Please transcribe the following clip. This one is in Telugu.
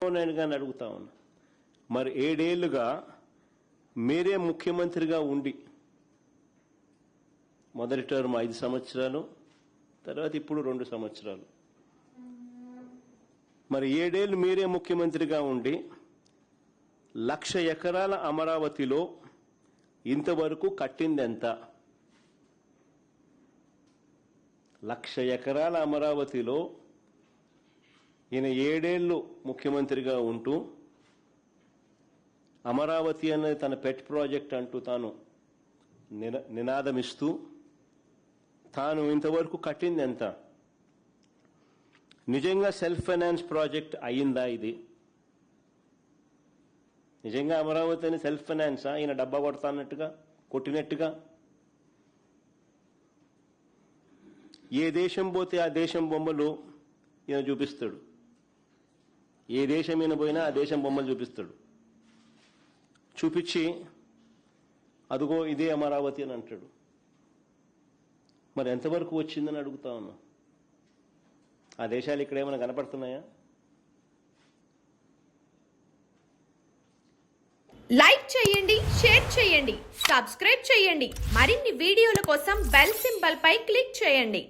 నేను కానీ అడుగుతా ఉన్నా, మరి 7 ఏళ్లుగా మీరే ముఖ్యమంత్రిగా ఉండి మొదటి టర్మ్ 5 సంవత్సరాలు, తర్వాత ఇప్పుడు 2 సంవత్సరాలు, మరి 7 ఏళ్ళు మీరే ముఖ్యమంత్రిగా ఉండి 1,00,000 ఎకరాల అమరావతిలో ఇంతవరకు కట్టింది ఎంత? 1,00,000 ఎకరాల అమరావతిలో ఈయన 7 ఏళ్ళు ముఖ్యమంత్రిగా ఉంటూ అమరావతి అనేది తన పెట్ ప్రాజెక్ట్ అంటూ తాను నినాదమిస్తూ తాను ఇంతవరకు కట్టింది ఎంత? నిజంగా సెల్ఫ్ ఫైనాన్స్ ప్రాజెక్ట్ అయ్యిందా ఇది? నిజంగా అమరావతి అని సెల్ఫ్ ఫైనాన్సా? ఈయన డబ్బా కొడతాన్నట్టుగా కొట్టినట్టుగా? ఏ దేశం పోతే ఆ దేశం బొమ్మలు ఈయన చూపిస్తాడు. ఏ దేశం ఈయన పోయినా ఆ దేశం బొమ్మలు చూపిస్తాడు. చూపించి అదిగో ఇదే అమరావతి అని అంటాడు. మరి ఎంతవరకు వచ్చిందని అడుగుతా ఉన్నా. ఆ దేశాలు ఇక్కడ ఏమైనా కనపడుతున్నాయా? లైక్ చేయండి, షేర్ చేయండి, సబ్స్క్రైబ్ చేయండి. మరిన్ని వీడియోల కోసం బెల్ సింబల్ పై క్లిక్ చేయండి.